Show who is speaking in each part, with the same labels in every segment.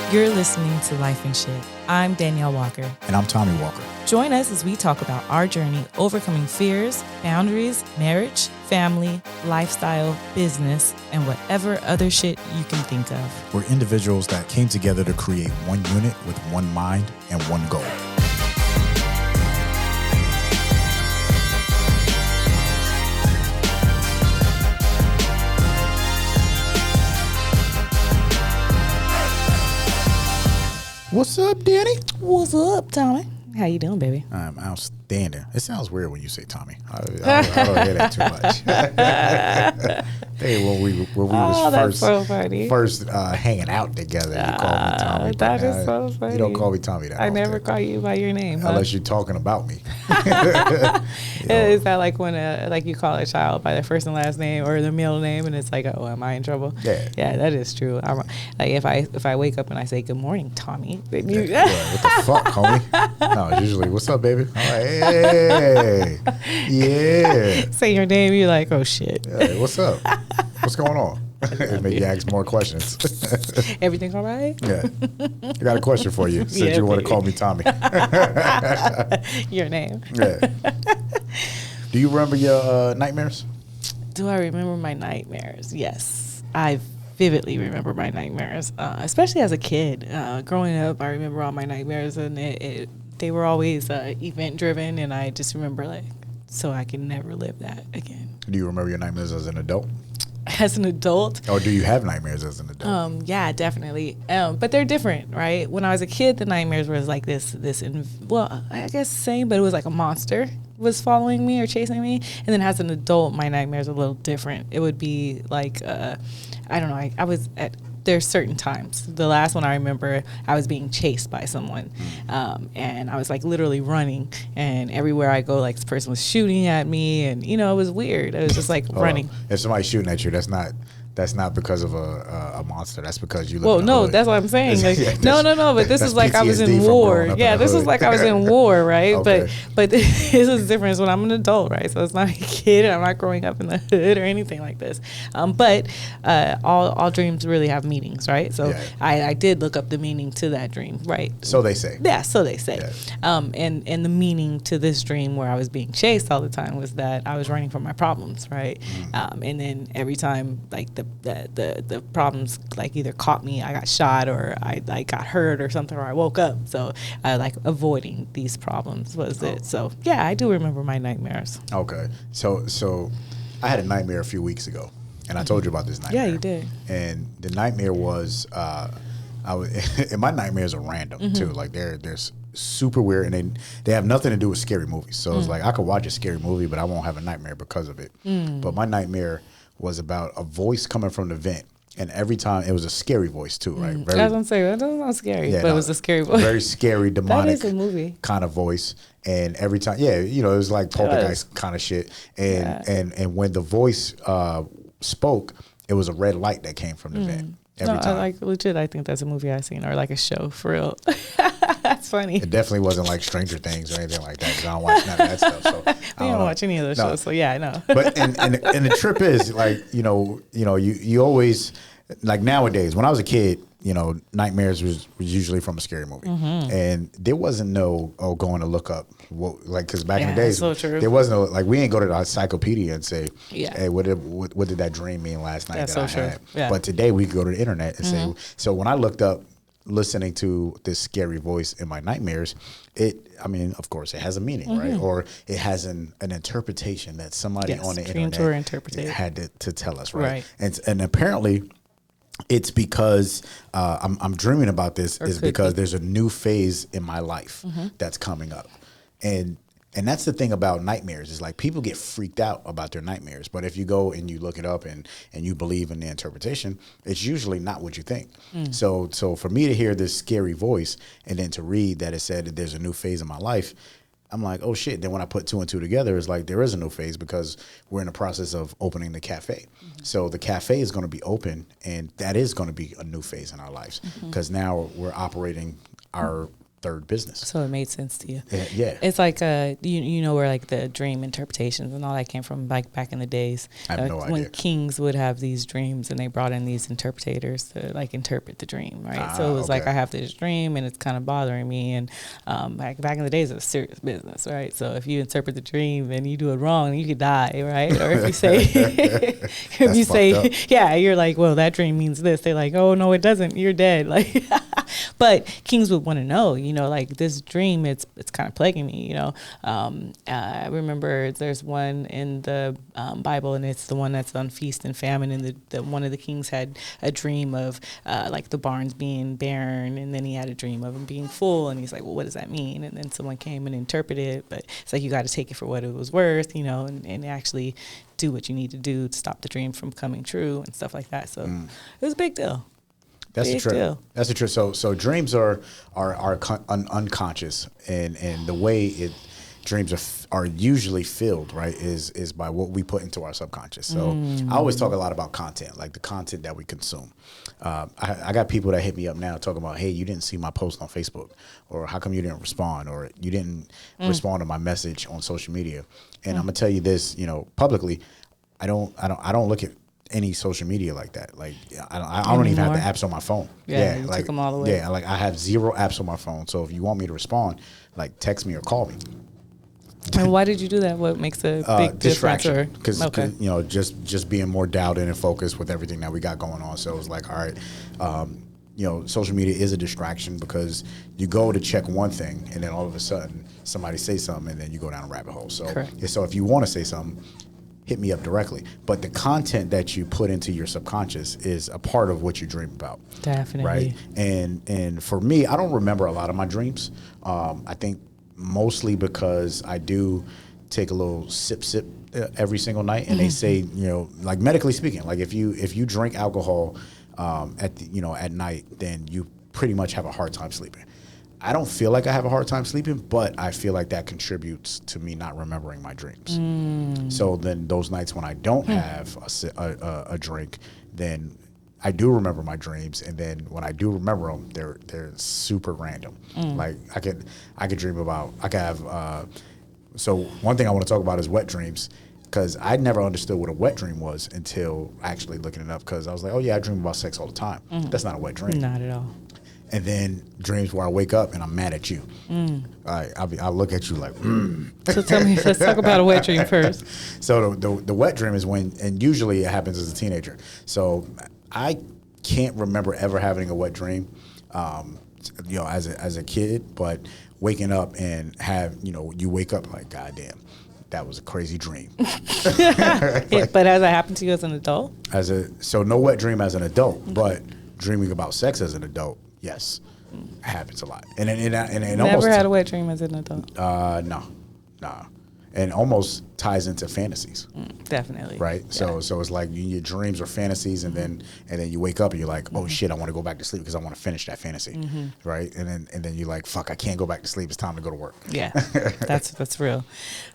Speaker 1: You're listening to Lyfe and Shyt. I'm Daneyel Walker.
Speaker 2: And I'm Tommy Walker.
Speaker 1: Join us as we talk about our journey overcoming fears, boundaries, marriage, family, lifestyle, business, and whatever other shit you can think of.
Speaker 2: We're individuals that came together to create one unit with one mind and one goal. What's up, Danny?
Speaker 1: What's up, Tommy? How you doing, baby?
Speaker 2: I'm outstanding. It sounds weird when you say Tommy. I don't hear that too much. Hey, when we was first hanging out together, you called me Tommy.
Speaker 1: That is so funny.
Speaker 2: You don't call me Tommy that
Speaker 1: I
Speaker 2: often.
Speaker 1: never call you by your name,
Speaker 2: unless you're talking about me.
Speaker 1: Is that like when like you call a child by their first and last name or their middle name, and it's like, oh, am I in trouble?
Speaker 2: Yeah,
Speaker 1: that is true. I'm like if I wake up and I say good morning, Tommy, then you
Speaker 2: what the fuck, homie? No, it's usually what's up, baby? I'm like, hey, yeah.
Speaker 1: Say your name, you're like, oh shit.
Speaker 2: Hey, what's up? What's going on? It make you ask more questions.
Speaker 1: Everything all right?
Speaker 2: Yeah. I got a question for you. Since you want to call me Tommy.
Speaker 1: Your name.
Speaker 2: Yeah. Do you remember your nightmares?
Speaker 1: Do I remember my nightmares? Yes. I vividly remember my nightmares, especially as a kid. Growing up, I remember all my nightmares, and they were always event driven, and I just remember so I can never live that again.
Speaker 2: Do you remember your nightmares as an adult?
Speaker 1: As an adult?
Speaker 2: Or do you have nightmares as an adult?
Speaker 1: Yeah, definitely. But they're different, right? When I was a kid, the nightmares was like I guess same, but it was like a monster was following me or chasing me. And then as an adult, my nightmares are a little different. It would be like, I don't know, I was at, there's certain times. The last one I remember, I was being chased by someone, and I was like literally running, and everywhere I go, like this person was shooting at me, and it was weird. It was just like running.
Speaker 2: If somebody's shooting at you, that's not because of a monster. That's because you live
Speaker 1: Well,
Speaker 2: in
Speaker 1: no,
Speaker 2: hood.
Speaker 1: that's what I'm saying. Like,
Speaker 2: yeah,
Speaker 1: no. But this is like I was in
Speaker 2: PTSD from
Speaker 1: war.
Speaker 2: growing up
Speaker 1: Yeah,
Speaker 2: in the
Speaker 1: this was
Speaker 2: hood.
Speaker 1: like I was in war, right?
Speaker 2: Okay.
Speaker 1: But this is the difference when I'm an adult, right? So it's not a kid. I'm not growing up in the hood or anything like this. But all dreams really have meanings, right? So
Speaker 2: yeah.
Speaker 1: I did look up the meaning to that dream, right?
Speaker 2: So they say.
Speaker 1: Yeah, so they say.
Speaker 2: Yeah.
Speaker 1: And the meaning to this dream where I was being chased all the time was that I was running from my problems, right? And then every time like the problems like either caught me, I got shot, or I like got hurt or something, or I woke up. So like avoiding these problems was it. So yeah, I do remember my nightmares.
Speaker 2: Okay. So I had a nightmare a few weeks ago, and I told you about this nightmare.
Speaker 1: Yeah, you did.
Speaker 2: And the nightmare was and my nightmares are random too. Like they're super weird, and they have nothing to do with scary movies. So it's like I could watch a scary movie, but I won't have a nightmare because of it. But my nightmare was about a voice coming from the vent. And every time, it was a scary voice too, right?
Speaker 1: I was going to say, that doesn't sound scary, but it was a scary voice.
Speaker 2: Very scary, demonic
Speaker 1: that is a movie.
Speaker 2: Kind of voice. And every time, it was like poltergeist kind of shit. And when the voice spoke, it was a red light that came from the vent. Every time.
Speaker 1: Like legit, I think that's a movie I've seen, or like a show, for real. That's funny.
Speaker 2: It definitely wasn't like Stranger Things or anything like that, because I don't watch none of that stuff. So
Speaker 1: I don't watch any of those shows, so yeah, I know.
Speaker 2: But and the trip is like, you always, like nowadays, when I was a kid, nightmares was usually from a scary movie. And there wasn't no, going to look up, because back in the days,
Speaker 1: so true.
Speaker 2: there wasn't no, like, we ain't go to the encyclopedia and say,
Speaker 1: Yeah.
Speaker 2: hey, what did that dream mean last night
Speaker 1: That's
Speaker 2: that
Speaker 1: so
Speaker 2: I
Speaker 1: true.
Speaker 2: had?
Speaker 1: Yeah.
Speaker 2: But today we go to the internet and say, so when I looked up, listening to this scary voice in my nightmares, of course, it has a meaning, right? Or it has an interpretation that somebody on the internet had to tell us, right? And apparently, it's because I'm dreaming about this, is because there's a new phase in my life that's coming up. And that's the thing about nightmares, is like people get freaked out about their nightmares. But if you go and you look it up and you believe in the interpretation, it's usually not what you think. So for me to hear this scary voice and then to read that it said that there's a new phase in my life, I'm like, oh shit. Then when I put two and two together, it's like there is a new phase, because we're in the process of opening the cafe. So the cafe is going to be open, and that is going to be a new phase in our lives, because now we're operating our third business.
Speaker 1: So it made sense to you.
Speaker 2: Yeah.
Speaker 1: It's like you know where like the dream interpretations and all that came from, like back in the days.
Speaker 2: I have no idea.
Speaker 1: When kings would have these dreams and they brought in these interpreters to like interpret the dream, right? So it was like, I have this dream and it's kind of bothering me. And back in the days, it was serious business, right? So if you interpret the dream and you do it wrong, you could die, right? Or if you say, yeah, you're like, well, that dream means this. They're like, oh no, it doesn't. You're dead. Like, but kings would want to know, you know, like this dream, it's kind of plaguing me, you know. I remember there's one in the Bible, and it's the one that's on feast and famine, and one of the kings had a dream of like the barns being barren, and then he had a dream of them being full, and he's like, well, what does that mean? And then someone came and interpreted it, but it's like you got to take it for what it was worth, you know, and actually do what you need to do to stop the dream from coming true and stuff like that. So it was a big deal.
Speaker 2: That's the truth. That's the truth. So dreams are unconscious, and the way dreams are usually filled, right, is by what we put into our subconscious. So I always talk a lot about content, like the content that we consume. I got people that hit me up now talking about, hey, you didn't see my post on Facebook, or how come you didn't respond, or you didn't respond to my message on social media. And I'm gonna tell you this, you know, publicly, I don't look at any social media like that. Like I don't even have the apps on my phone.
Speaker 1: Yeah, you like, took them all away.
Speaker 2: Yeah, like I have 0 apps on my phone. So if you want me to respond, like text me or call me.
Speaker 1: And why did you do that? What makes a big
Speaker 2: distraction? Because you know, just being more dialed in and focused with everything that we got going on. So it was like, all right, you know, social media is a distraction because you go to check one thing and then all of a sudden somebody says something and then you go down a rabbit hole. So so if you want to say something, hit me up directly. But the content that you put into your subconscious is a part of what you dream about.
Speaker 1: Definitely.
Speaker 2: Right. And for me, I don't remember a lot of my dreams. I think mostly because I do take a little sip every single night. And they say, you know, like medically speaking, like if you drink alcohol at night, then you pretty much have a hard time sleeping. I don't feel like I have a hard time sleeping, but I feel like that contributes to me not remembering my dreams. So then those nights when I don't have a drink, then I do remember my dreams, and then when I do remember them, they're super random. Like I could dream about, I could have. So one thing I want to talk about is wet dreams, because I never understood what a wet dream was until actually looking it up. Because I was like, oh yeah, I dream about sex all the time. That's not a wet dream.
Speaker 1: Not at all.
Speaker 2: And then dreams where I wake up and I'm mad at you. I'll look at you like,
Speaker 1: So tell me, let's talk about a wet dream first.
Speaker 2: So the wet dream is when, and usually it happens as a teenager. So I can't remember ever having a wet dream, you know, as a kid, but waking up and you wake up like, God damn, that was a crazy dream.
Speaker 1: But has that happened to you as an adult?
Speaker 2: So no wet dream as an adult, but dreaming about sex as an adult, yes, happens a lot. And
Speaker 1: Never
Speaker 2: almost
Speaker 1: had a wet dream as an adult.
Speaker 2: No, and almost ties into fantasies.
Speaker 1: Definitely.
Speaker 2: Right. Yeah. So it's like your dreams are fantasies, and then you wake up and you're like, oh shit, I want to go back to sleep because I want to finish that fantasy. Right. And then you're like, fuck, I can't go back to sleep. It's time to go to work.
Speaker 1: Yeah, that's real.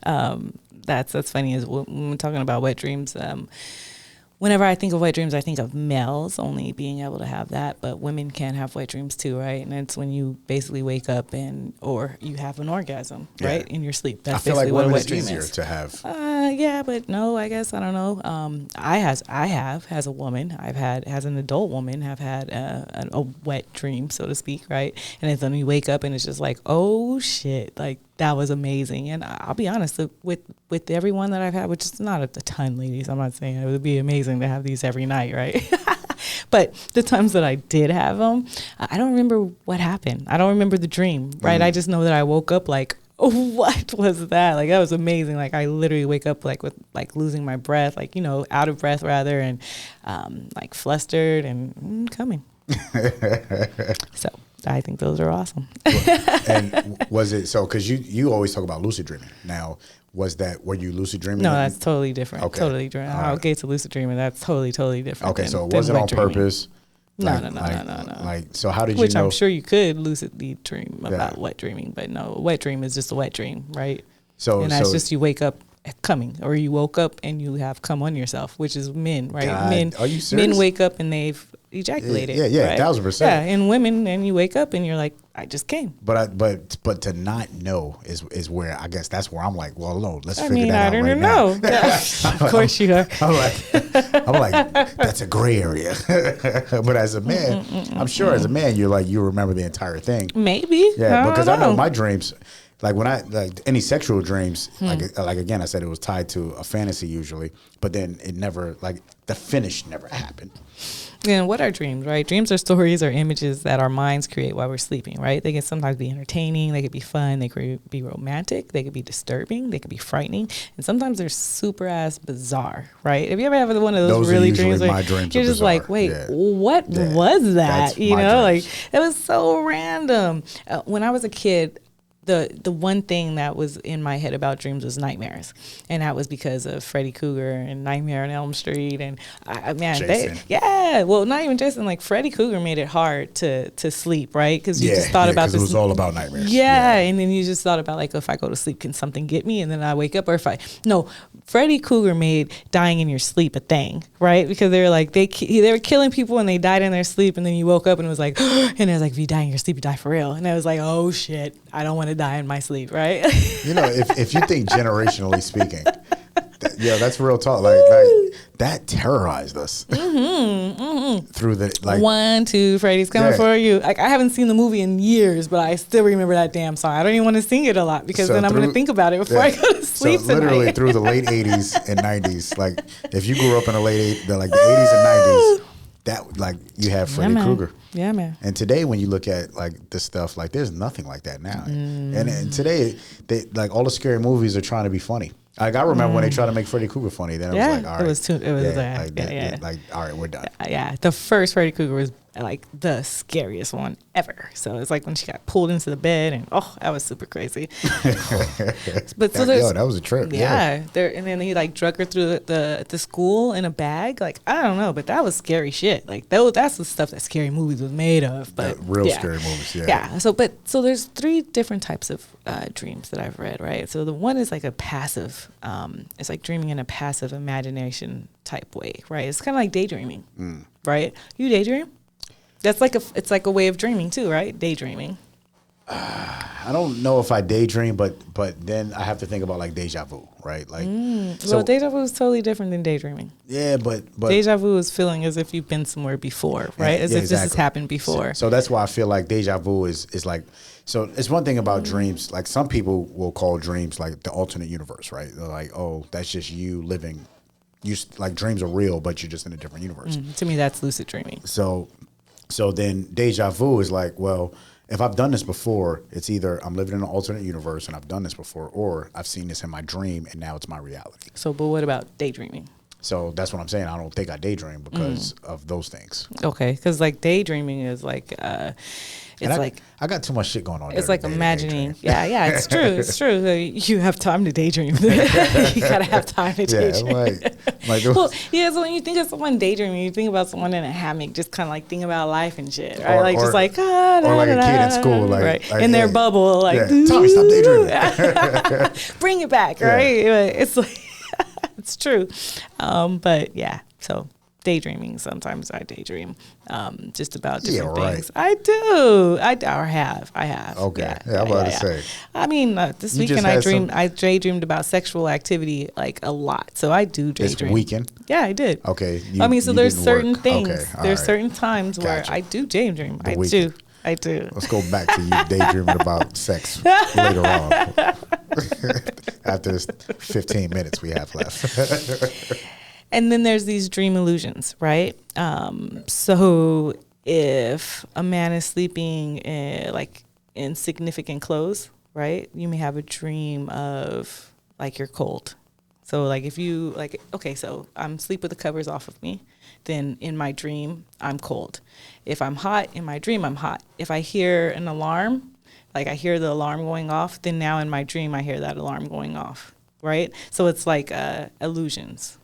Speaker 1: That's funny is when we're talking about wet dreams. Whenever I think of wet dreams, I think of males only being able to have that, but women can have wet dreams too, right? And it's when you basically wake up or you have an orgasm, right, in your sleep. That's basically what a wet dream is. I feel like women is easier
Speaker 2: to have.
Speaker 1: Yeah, but no, I guess I don't know. I have as a woman, as an adult woman, have had a wet dream, so to speak, right? And it's when you wake up and it's just like, oh shit, like that was amazing. And I'll be honest, with everyone that I've had, which is not a ton, ladies, I'm not saying it would be amazing to have these every night, right? But the times that I did have them, I don't remember what happened. I don't remember the dream, right? I just know that I woke up like, what was that? Like, that was amazing. Like, I literally wake up like with like losing my breath, like, you know, out of breath rather, and like flustered and coming. So I think those are awesome.
Speaker 2: And was it so? Because you always talk about lucid dreaming. Now, were you lucid dreaming?
Speaker 1: No, that's totally different. Okay. Totally different. I'll get to lucid dreaming. That's totally different.
Speaker 2: Okay, so it wasn't on purpose.
Speaker 1: No.
Speaker 2: Like, so how did you know?
Speaker 1: Which I'm sure you could lucidly dream about wet dreaming, but no, a wet dream is just a wet dream, right? And that's just you wake up coming, or you woke up and you have come on yourself, which is men, right?
Speaker 2: God, are you serious?
Speaker 1: Men wake up and they've ejaculated.
Speaker 2: Yeah,
Speaker 1: right?
Speaker 2: 1,000%.
Speaker 1: Yeah, and women, and you wake up and you're like, I just came.
Speaker 2: But to not know is where I guess that's where I'm like, well, no, let's figure
Speaker 1: I
Speaker 2: that out
Speaker 1: don't
Speaker 2: right
Speaker 1: know.
Speaker 2: now.
Speaker 1: Yeah. Of course you are.
Speaker 2: I'm like, that's a gray area. But as a man, I'm sure as a man, you remember the entire thing.
Speaker 1: Maybe.
Speaker 2: Yeah, because I know my dreams. Like when any sexual dreams, like again, I said it was tied to a fantasy usually, but then it never, like the finish never happened.
Speaker 1: And what are dreams, right? Dreams are stories or images that our minds create while we're sleeping, right? They can sometimes be entertaining, they could be fun, they could be romantic, they could be disturbing, they could be frightening, and sometimes they're super ass bizarre, right? Have you ever had one of those really dreams where you're just bizarre. Like, wait, what was that? You know, like it was so random. When I was a kid, the one thing that was in my head about dreams was nightmares, and that was because of Freddy Krueger and Nightmare on Elm Street, and well, not even Jason, like Freddy Krueger made it hard to sleep, right? Because you just thought about this.
Speaker 2: It was all about nightmares.
Speaker 1: Yeah, and then you just thought about like, if I go to sleep, can something get me? And then I wake up, or Freddy Krueger made dying in your sleep a thing, right? Because they were like they were killing people and they died in their sleep, and then you woke up and it was like, and it was like, if you die in your sleep, you die for real. And I was like, oh shit, I don't want to die in my sleep, right?
Speaker 2: You know, if you think generationally speaking, that's real talk. Like that terrorized us through the
Speaker 1: 1, 2, Freddy's coming for you. Like I haven't seen the movie in years, but I still remember that damn song. I don't even want to sing it a lot because then I'm going to think about it before I go to sleep.
Speaker 2: So literally through the late 80s and 90s, like if you grew up in the 80s and 90s, that like you have Freddy Krueger.
Speaker 1: Yeah, man.
Speaker 2: And today, when you look at like this stuff, like there's nothing like that now. And today, they like all the scary movies are trying to be funny. Like I remember when they tried to make Freddy Krueger funny, then it was like, all right, like all right, we're done.
Speaker 1: Yeah, the first Freddy Krueger was like the scariest one ever. So it's like when she got pulled into the bed, and that was super crazy. But
Speaker 2: that was a trip.
Speaker 1: Yeah, and then he like drug her through the school in a bag. Like I don't know, but that was scary shit. Like that's the stuff that scary movies was made of. But
Speaker 2: scary movies.
Speaker 1: Yeah. So there's 3 different types of dreams that I've read. Right. So the one is like a passive. It's like dreaming in a passive imagination type way. Right. It's kind of like daydreaming. Right. You daydream? That's like it's like a way of dreaming too, right? Daydreaming.
Speaker 2: I don't know if I daydream, but then I have to think about like deja vu, right? Like,
Speaker 1: well, deja vu is totally different than daydreaming.
Speaker 2: Yeah, but
Speaker 1: deja vu is feeling as if you've been somewhere before, right? As if this has happened before.
Speaker 2: So that's why I feel like deja vu is like. So it's one thing about dreams. Like some people will call dreams like the alternate universe, right? They're like, oh, that's just you living. Like dreams are real, but you're just in a different universe.
Speaker 1: To me, that's lucid dreaming.
Speaker 2: So then deja vu is like, well, if I've done this before, it's either I'm living in an alternate universe and I've done this before, or I've seen this in my dream and now it's my reality.
Speaker 1: So, but what about daydreaming?
Speaker 2: So that's what I'm saying. I don't think I daydream because of those things.
Speaker 1: Okay, because like daydreaming is like,
Speaker 2: I got too much shit going on.
Speaker 1: It's like imagining. Yeah, it's true. It's true. You have time to daydream. You gotta have time to daydream. So when you think of someone daydreaming, you think about someone in a hammock, just kind of like thinking about life and shit, right? Or like a kid
Speaker 2: in school, like
Speaker 1: in their bubble, like
Speaker 2: Tommy, stop daydreaming.
Speaker 1: Bring it back, right? It's like it's true, but yeah, so. Daydreaming. Sometimes I daydream just about different things. I do. I have.
Speaker 2: Okay. Yeah, I'm about to say.
Speaker 1: I mean, this weekend I daydreamed about sexual activity like a lot. So I do daydream.
Speaker 2: This weekend?
Speaker 1: Yeah, I did.
Speaker 2: Okay.
Speaker 1: So there's certain things.
Speaker 2: Okay,
Speaker 1: there's certain times where I do daydream. I do.
Speaker 2: Let's go back to you daydreaming about sex later on. After this 15 minutes we have left.
Speaker 1: And then there's these dream illusions, right? So if a man is sleeping in significant clothes, right? You may have a dream of like you're cold. So like if you so I'm asleep with the covers off of me, then in my dream I'm cold. If I'm hot, in my dream I'm hot. If I hear an alarm, like I hear the alarm going off, then now in my dream I hear that alarm going off, right? So it's like illusions.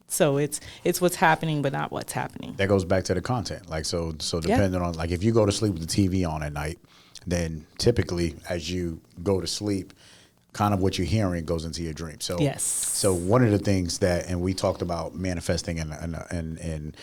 Speaker 1: So it's what's happening, but not what's happening.
Speaker 2: That goes back to the content. Like, so depending on, like, if you go to sleep with the TV on at night, then typically as you go to sleep, kind of what you're hearing goes into your dream. So,
Speaker 1: yes.
Speaker 2: So one of the things that, and we talked about manifesting and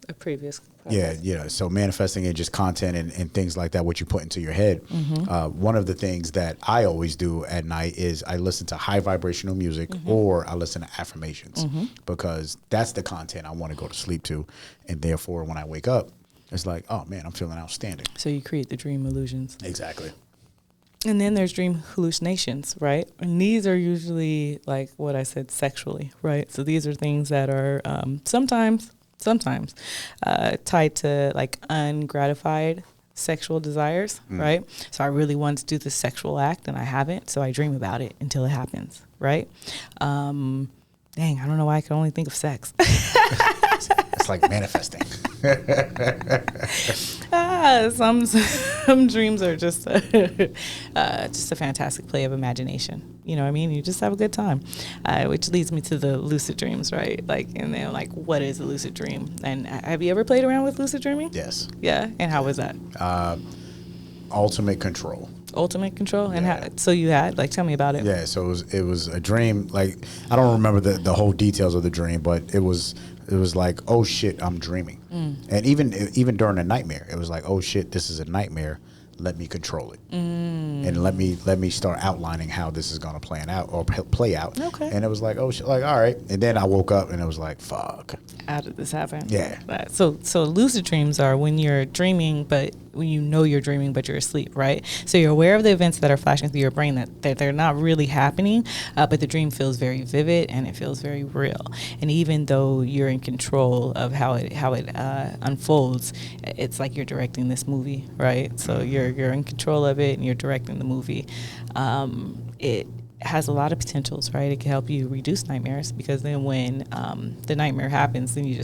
Speaker 1: a previous
Speaker 2: podcast. Yeah. So manifesting and just content and things like that, what you put into your head. One of the things that I always do at night is I listen to high vibrational music or I listen to affirmations because that's the content I want to go to sleep to. And therefore, when I wake up, it's like, oh, man, I'm feeling outstanding.
Speaker 1: So you create the dream illusions.
Speaker 2: Exactly.
Speaker 1: And then there's dream hallucinations, right? And these are usually like what I said, sexually, right? So these are things that are sometimes tied to like ungratified sexual desires, right? So I really want to do the sexual act and I haven't, so I dream about it until it happens, right? Dang, I don't know why I can only think of sex.
Speaker 2: It's like manifesting.
Speaker 1: Some dreams are just a fantastic play of imagination. You know what I mean? You just have a good time, which leads me to the lucid dreams, right? Like, and then like, what is a lucid dream? And have you ever played around with lucid dreaming?
Speaker 2: Yes.
Speaker 1: Yeah. And how was that?
Speaker 2: Ultimate control.
Speaker 1: Ultimate control. And how, so you had, like, tell me about it.
Speaker 2: Yeah. So it was a dream. Like, I don't remember the whole details of the dream, but it was like, oh shit, I'm dreaming. And even during a nightmare, it was like, oh shit, this is a nightmare. Let me control it. And let me start outlining how this is going to play out.
Speaker 1: Okay.
Speaker 2: And it was like, oh shit, like, all right. And then I woke up and it was like, fuck.
Speaker 1: How did this happen?
Speaker 2: Yeah.
Speaker 1: So lucid dreams are when you're dreaming, but when you know you're dreaming, but you're asleep, right? So you're aware of the events that are flashing through your brain that they're not really happening, but the dream feels very vivid and it feels very real. And even though you're in control of how it unfolds, it's like you're directing this movie, right? So you're in control of it and you're directing the movie. It has a lot of potentials, right? It can help you reduce nightmares because then when the nightmare happens, then you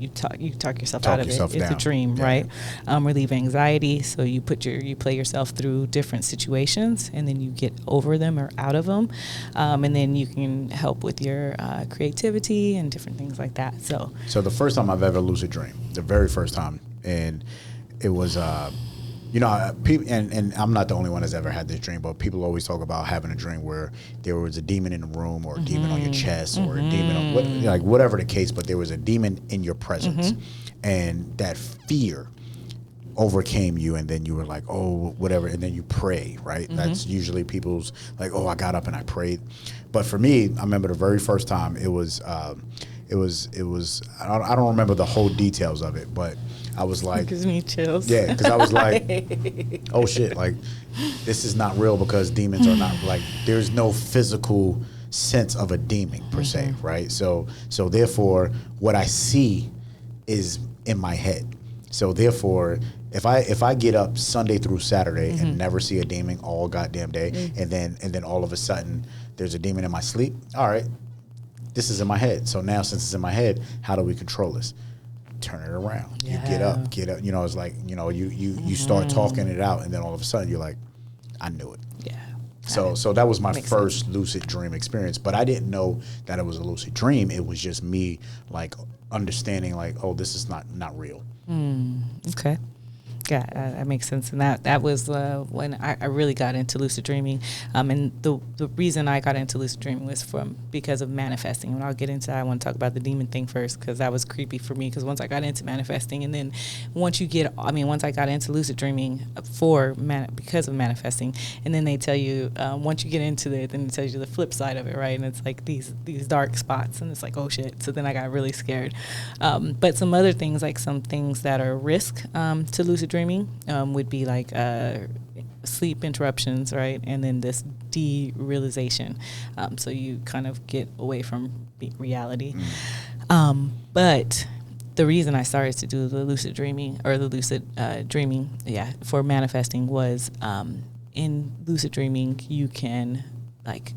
Speaker 1: talk yourself out of it. It's a dream, right? Relieve anxiety. So you play yourself through different situations and then you get over them or out of them, and then you can help with your creativity and different things like that. So
Speaker 2: the first time I've ever lucid dreamed, the very first time, and it was. People, and I'm not the only one that's ever had this dream, but people always talk about having a dream where there was a demon in the room or a demon on your chest or a demon on whatever the case, but there was a demon in your presence and that fear overcame you and then you were like, oh, whatever, and then you pray, right? That's usually people's like, oh, I got up and I prayed. But for me, I remember the very first time it was I don't remember the whole details of it, but I was like,
Speaker 1: it gives me chills.
Speaker 2: Yeah, because I was like, oh shit, like this is not real because demons are not like there's no physical sense of a demon per se, right? So therefore, what I see is in my head. So therefore, if I get up Sunday through Saturday and never see a demon all goddamn day, and then all of a sudden there's a demon in my sleep, all right, this is in my head. So now since it's in my head, how do we control this? Turn it around. Yeah. You get up. You know, it's like, you know, you start talking it out, and then all of a sudden you're like, I knew it. Yeah. So that was my first lucid dream experience, but I didn't know that it was a lucid dream. It was just me like understanding like, oh, this is not real.
Speaker 1: Okay. Yeah, that makes sense. And that was when I really got into lucid dreaming. And the reason I got into lucid dreaming was because of manifesting. And I'll get into that. I want to talk about the demon thing first because that was creepy for me. Because once I got into manifesting, and then once I got into lucid dreaming because of manifesting, and then they tell you once you get into it, then it tells you the flip side of it, right? And it's like these dark spots, and it's like, oh shit. So then I got really scared. But some other things, like some things that are risk to lucid dreaming would be like sleep interruptions, right? And then this derealization. So you kind of get away from reality. But the reason I started to do the lucid dreaming or the lucid dreaming, for manifesting was in lucid dreaming, you can like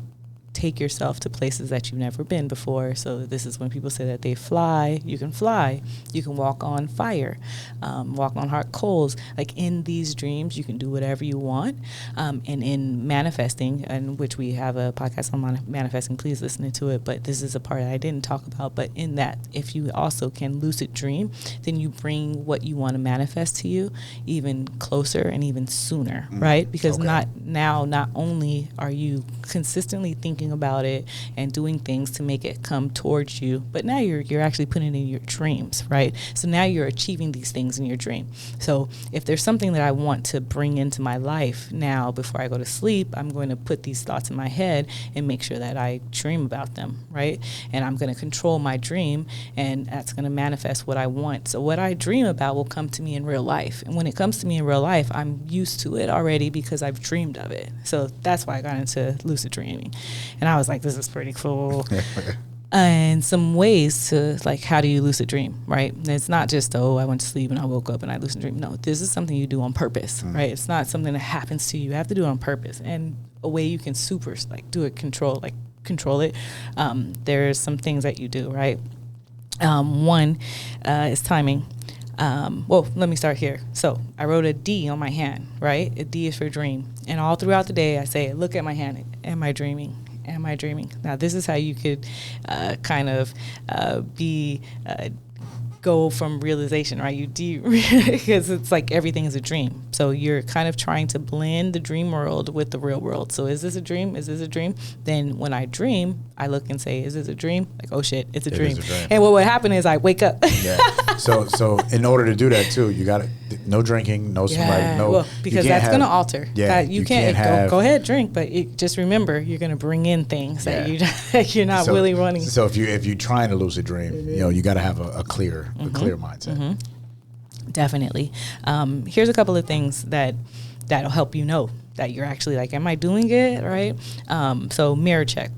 Speaker 1: take yourself to places that you've never been before. So this is when people say that they fly. You can fly. You can walk on fire, walk on hot coals. Like in these dreams, you can do whatever you want. And in manifesting, and which we have a podcast on manifesting, please listen to it. But this is a part that I didn't talk about. But in that, if you also can lucid dream, then you bring what you want to manifest to you even closer and even sooner, right? Because not only are you consistently thinking thinking about it and doing things to make it come towards you. But now you're actually putting it in your dreams, right? So now you're achieving these things in your dream. So if there's something that I want to bring into my life now before I go to sleep, I'm going to put these thoughts in my head and make sure that I dream about them, right? And I'm going to control my dream, and that's going to manifest what I want. So what I dream about will come to me in real life. And when it comes to me in real life, I'm used to it already because I've dreamed of it. So that's why I got into lucid dreaming. And I was like, this is pretty cool. And some ways to, like, how do you lucid dream, right? And it's not just, I went to sleep and I woke up and I lucid dream. No, this is something you do on purpose, right? It's not something that happens to you. You have to do it on purpose. And a way you can do it, control it. There's some things that you do, right? One is timing. Well, let me start here. So I wrote a D on my hand, right? A D is for dream. And all throughout the day, I say, look at my hand. Am I dreaming? Am I dreaming? Now, this is how you could go from realization, right? Because it's like everything is a dream. So you're kind of trying to blend the dream world with the real world. So is this a dream? Is this a dream? Then when I dream, I look and say, is this a dream? Like, oh shit, it's a dream. And what would happen is I wake up.
Speaker 2: Yeah. So in order to do that too, you got to, no drinking, no smoking, no.
Speaker 1: Well, because that's going to alter.
Speaker 2: Yeah.
Speaker 1: You can't go ahead, drink, but just remember, you're going to bring in things that you're not really running.
Speaker 2: So if you're trying to lucid dream, you got to have a clear mindset.
Speaker 1: Definitely. Here's a couple of things that'll help you know that you're actually like, am I doing it right? So mirror check.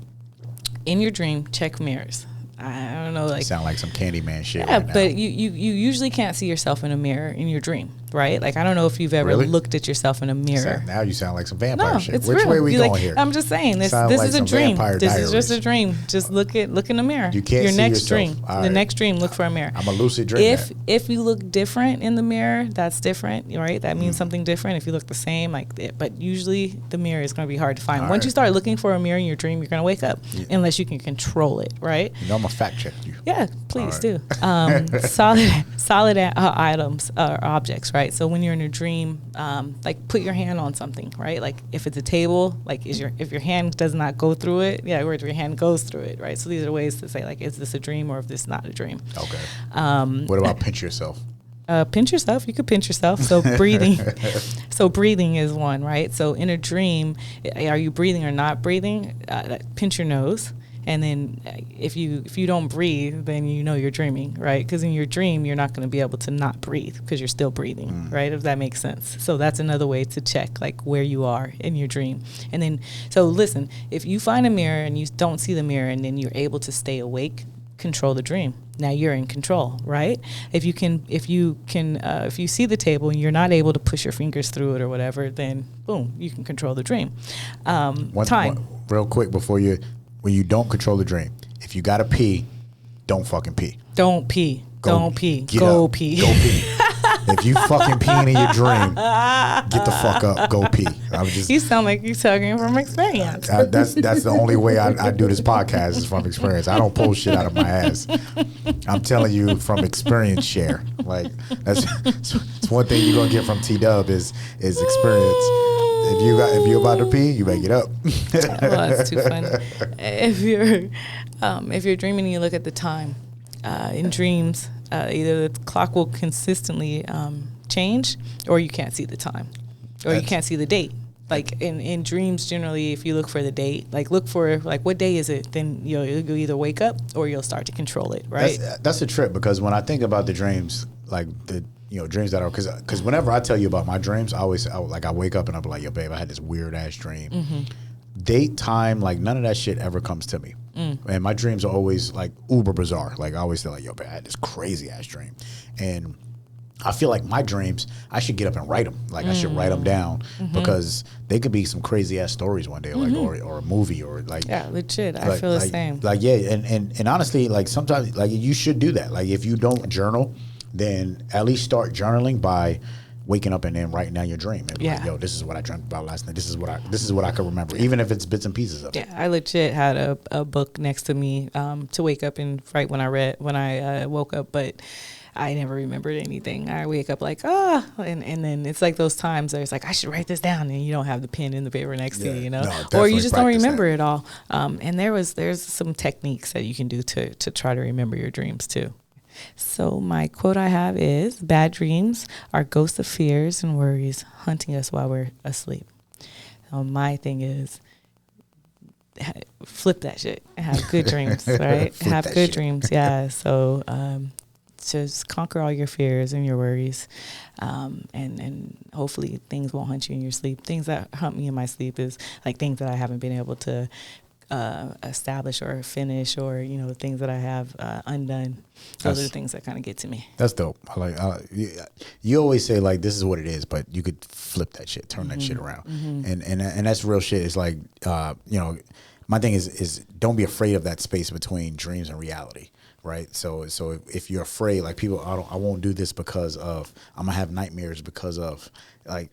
Speaker 1: In your dream, check mirrors. I don't know, like,
Speaker 2: sound like some Candyman shit.
Speaker 1: Yeah,
Speaker 2: right now.
Speaker 1: but you usually can't see yourself in a mirror in your dream, right? Like, I don't know if you've ever looked at yourself in a mirror.
Speaker 2: Now you sound like some vampire shit.
Speaker 1: It's
Speaker 2: Which
Speaker 1: real.
Speaker 2: way are we going
Speaker 1: like,
Speaker 2: here?
Speaker 1: I'm just saying, this
Speaker 2: like
Speaker 1: is a dream. This is just a
Speaker 2: diaries.
Speaker 1: dream. Just look in the mirror.
Speaker 2: You can't
Speaker 1: your
Speaker 2: see
Speaker 1: next
Speaker 2: yourself.
Speaker 1: dream.
Speaker 2: All
Speaker 1: The
Speaker 2: right.
Speaker 1: next dream, look for a mirror.
Speaker 2: I'm a lucid dreamer.
Speaker 1: If you look different in the mirror, that's different, right? That means something different. If you look the same, but usually the mirror is going to be hard to find. Once you start looking for a mirror in your dream, you're going to wake up, unless you can control it, right?
Speaker 2: I'm gonna fact check you.
Speaker 1: Yeah, please do. Solid items or objects, right? So when you're in a dream, like, put your hand on something, right? Like, if it's a table, like, if your hand does not go through it, or if your hand goes through it, right? So these are ways to say, like, is this a dream or if this is not a dream?
Speaker 2: Okay. What about pinch yourself?
Speaker 1: Pinch yourself. You could pinch yourself. So breathing. So breathing is one, right? So in a dream, are you breathing or not breathing? Pinch your nose. And then if you don't breathe, then you know you're dreaming, right? Because in your dream, you're not going to be able to not breathe because you're still breathing, right? If that makes sense. So that's another way to check, like, where you are in your dream. And then, so listen, if you find a mirror and you don't see the mirror and then you're able to stay awake, control the dream. Now you're in control, right? If you see the table and you're not able to push your fingers through it or whatever, then boom, you can control the dream. Time.
Speaker 2: Real quick before when you don't control the dream, if you gotta pee, don't fucking pee.
Speaker 1: Don't pee. Don't pee.
Speaker 2: Go
Speaker 1: pee.
Speaker 2: Go pee. If you fucking peeing in your dream, get the fuck up. Go pee.
Speaker 1: You sound like you're talking from experience.
Speaker 2: That's the only way I do this podcast is from experience. I don't pull shit out of my ass. I'm telling you from experience share. Like, it's one thing you're gonna get from T-Dub is experience. If you're about to pee, you better get up.
Speaker 1: Well, that's too funny. If you're dreaming and you look at the time, in dreams, either the clock will consistently change, or you can't see the time, or you can't see the date. Like in dreams, generally, if you look for the date, like look for like what day is it, then you'll either wake up or you'll start to control it, right?
Speaker 2: That's a trip, because when I think about the dreams, like the dreams that are, because whenever I tell you about my dreams, I wake up and I'm like, yo, babe, I had this weird ass dream. Date, time, like none of that shit ever comes to me. And my dreams are always like uber bizarre. Like I always feel like, yo, babe, I had this crazy ass dream. And I feel like my dreams, I should get up and write them. Like I should write them down, because they could be some crazy ass stories one day, like or a movie, or like,
Speaker 1: yeah, legit. I feel the same.
Speaker 2: Like, yeah, and honestly, like sometimes, like you should do that. Like if you don't journal, then at least start journaling by waking up and then writing down your dream. And like, yo, this is what I dreamt about last night. This is what I could remember, even if it's bits and pieces of it.
Speaker 1: Yeah, I legit had a book next to me to wake up and write when I woke up, but I never remembered anything. I wake up like, and then it's like those times where it's like, I should write this down, and you don't have the pen and the paper next to you,
Speaker 2: No,
Speaker 1: or you just don't
Speaker 2: practice
Speaker 1: remember
Speaker 2: that.
Speaker 1: it all. And there's some techniques that you can do to try to remember your dreams too. So my quote I have is, bad dreams are ghosts of fears and worries hunting us while we're asleep. So my thing is, flip that shit. Have good dreams, right? Have good
Speaker 2: shit.
Speaker 1: dreams, yeah. So just conquer all your fears and your worries, and hopefully things won't hunt you in your sleep. Things that hunt me in my sleep is like things that I haven't been able to establish or finish, or things that I have undone. Those are the things that kind of get to me.
Speaker 2: That's dope. You always say like this is what it is, but you could flip that shit, turn that shit around, and that's real shit. It's like my thing is don't be afraid of that space between dreams and reality. Right. So if you're afraid, like people, I won't do this because of, I'm gonna have nightmares because of, like,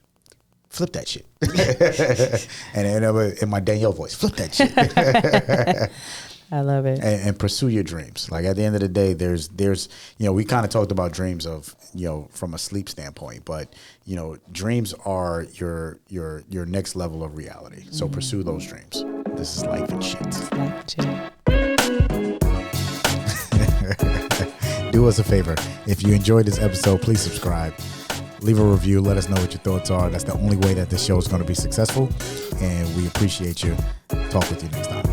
Speaker 2: flip that shit. and in my Daneyel voice, flip that shit.
Speaker 1: I love it.
Speaker 2: And pursue your dreams. Like at the end of the day, there's we kind of talked about dreams of from a sleep standpoint, but dreams are your next level of reality. So pursue those dreams. This is Lyfe and Shyt.
Speaker 1: Life and Shyt.
Speaker 2: Do us a favor. If you enjoyed this episode, please subscribe. Leave a review. Let us know what your thoughts are. That's the only way that this show is going to be successful. And we appreciate you. Talk with you next time.